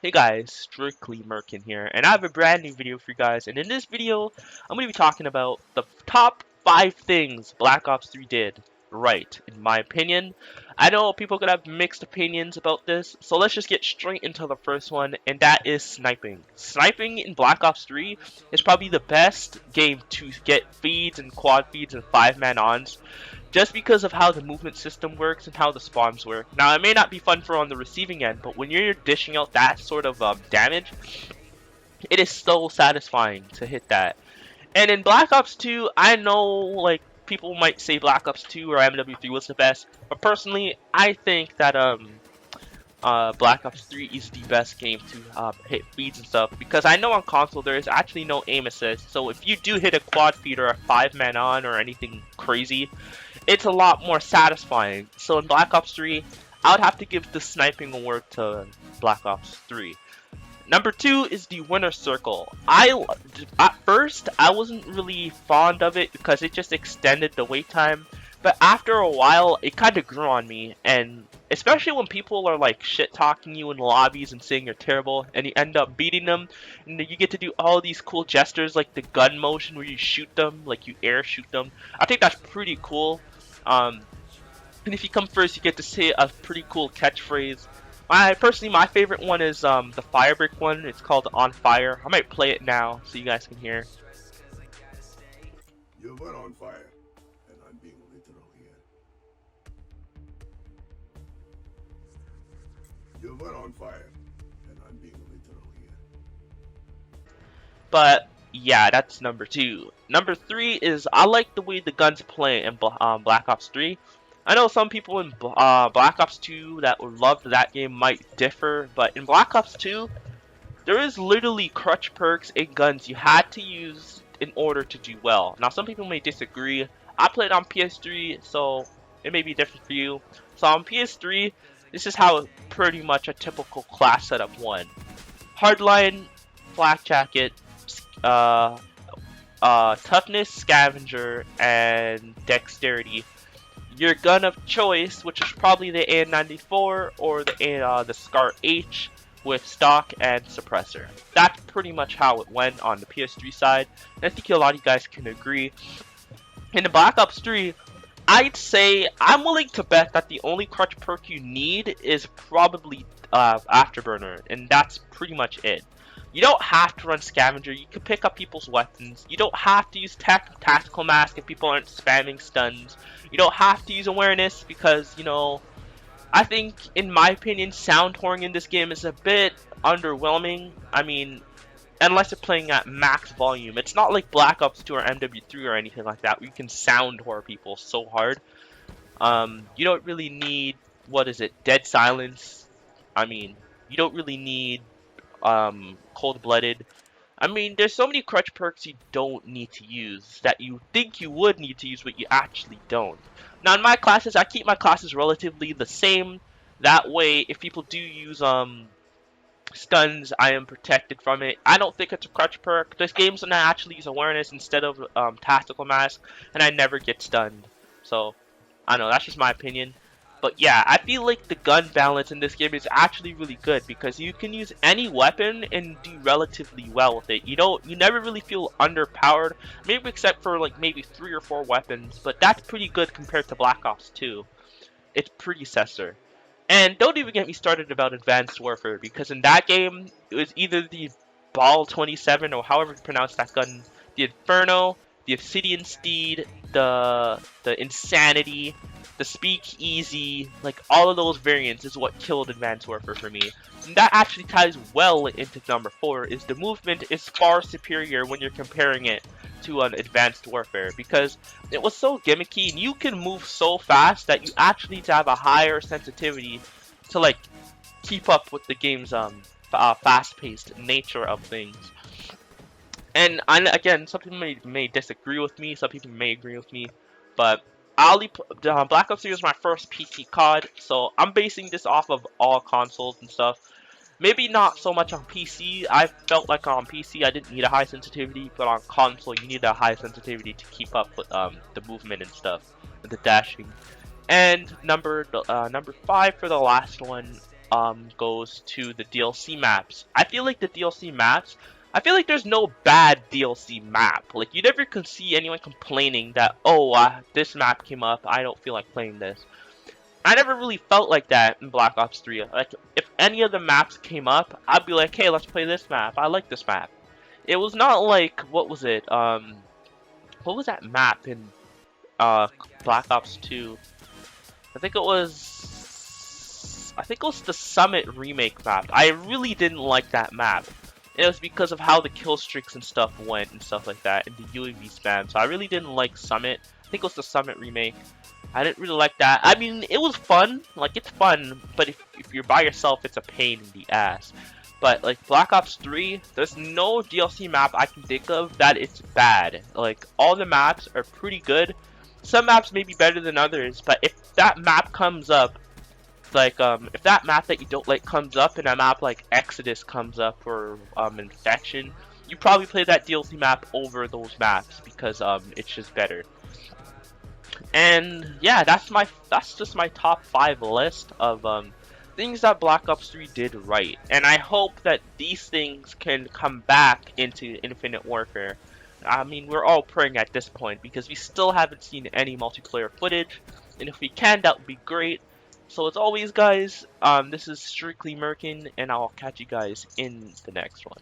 Hey guys, Strictly Merkin here, and I have a brand new video for you guys. And in this video, I'm going to be talking about the top 5 things Black Ops 3 did right, in my opinion. I know people could have mixed opinions about this, so let's just get straight into the first one, and that is sniping. Sniping in Black Ops 3 is probably the best game to get feeds and quad feeds and 5-man ons just because of how the movement system works and how the spawns work. Now, it may not be fun for on the receiving end, but when you're dishing out that sort of damage, it is so satisfying to hit that. And in Black Ops 2, I know like people might say Black Ops 2 or MW3 was the best, but personally, I think that Black Ops 3 is the best game to hit feeds and stuff, because I know on console there is actually no aim assist, so if you do hit a quad feed or a 5-man on or anything crazy, it's a lot more satisfying. So in Black Ops 3, I would have to give the sniping award to Black Ops 3. Number 2 is the winner circle. At first I wasn't really fond of it because it just extended the wait time, but after a while it kind of grew on me, and especially when people are like shit talking you in lobbies and saying you're terrible and you end up beating them, and then you get to do all these cool gestures like the gun motion where you shoot them, like you air shoot them. I think that's pretty cool. Um, and if you come first, you get to say a pretty cool catchphrase. My favorite one is the Firebrick one. It's called On Fire. I might play it now so you guys can hear. You were on fire, and I'm being literal here. You were on fire, and I'm being literal here. But yeah, that's number 2. Number 3 is I like the way the guns play in Black Ops 3. I know some people in Black Ops 2 that loved that game might differ, but in Black Ops 2, there is literally crutch perks and guns you had to use in order to do well. Now, some people may disagree. I played on PS3, so it may be different for you. So on PS3, this is how pretty much a typical class setup went. Hardline, flak jacket, uh, toughness, scavenger, and dexterity. Your gun of choice, which is probably the AN94 or the SCAR H with stock and suppressor. That's pretty much how it went on the PS3 side, and I think a lot of you guys can agree. In the Black Ops 3, I'd say I'm willing to bet that the only crutch perk you need is probably Afterburner, and that's pretty much it. You don't have to run Scavenger, you can pick up people's weapons, you don't have to use Tactical Mask if people aren't spamming stuns, you don't have to use Awareness because, you know, I think, in my opinion, sound whoring in this game is a bit underwhelming. I mean, unless you're playing at max volume. It's not like Black Ops 2 or MW3 or anything like that where you can sound whore people so hard. You don't really need, what is it, Dead Silence. I mean, you don't really need Cold-Blooded. I mean, there's so many crutch perks you don't need to use that you think you would need to use, but you actually don't. Now, in my classes, I keep my classes relatively the same. That way, if people do use stuns, I am protected from it. I don't think it's a crutch perk. There's games when I actually use awareness instead of tactical mask, and I never get stunned. So, I don't know, that's just my opinion. But yeah, I feel like the gun balance in this game is actually really good because you can use any weapon and do relatively well with it. You never really feel underpowered, maybe except for like maybe 3 or 4 weapons, but that's pretty good compared to Black Ops 2. It's predecessor. And don't even get me started about Advanced Warfare, because in that game, it was either the Ball 27 or however you pronounce that gun, the Inferno, the Obsidian Steed, the Insanity, the Speakeasy, like all of those variants is what killed Advanced Warfare for me. And that actually ties well into number 4, is the movement is far superior when you're comparing it to an Advanced Warfare, because it was so gimmicky and you can move so fast that you actually need to have a higher sensitivity to like keep up with the game's fast-paced nature of things. And again, some people may disagree with me, some people may agree with me, but Black Ops 3 was my first PC COD, so I'm basing this off of all consoles and stuff. Maybe not so much on PC. I felt like on PC I didn't need a high sensitivity, but on console you need a high sensitivity to keep up with the movement and stuff, and the dashing. And number 5 for the last one goes to the DLC maps. I feel like the DLC maps, I feel like there's no bad DLC map. Like, you never can see anyone complaining that, oh, this map came up, I don't feel like playing this. I never really felt like that in Black Ops 3. Like, if any of the maps came up, I'd be like, hey, let's play this map. I like this map. It was not like, what was it? What was that map in Black Ops 2? I think it was the Summit remake map. I really didn't like that map. It was because of how the kill streaks and stuff went and stuff like that, and the UAV spam. So I really didn't like Summit. I think it was the Summit remake. I didn't really like that. I mean, it was fun. Like, it's fun, but if you're by yourself, it's a pain in the ass. But, like, Black Ops 3, there's no DLC map I can think of that it's bad. Like, all the maps are pretty good. Some maps may be better than others, but if that map comes up, like, if that map that you don't like comes up, and a map like Exodus comes up, or, Infection, you probably play that DLC map over those maps, because, it's just better. And yeah, that's just my top 5 list of things that Black Ops 3 did right. And I hope that these things can come back into Infinite Warfare. I mean, we're all praying at this point because we still haven't seen any multiplayer footage, and if we can, that would be great. So as always, guys, this is Strictly Merkin, and I'll catch you guys in the next one.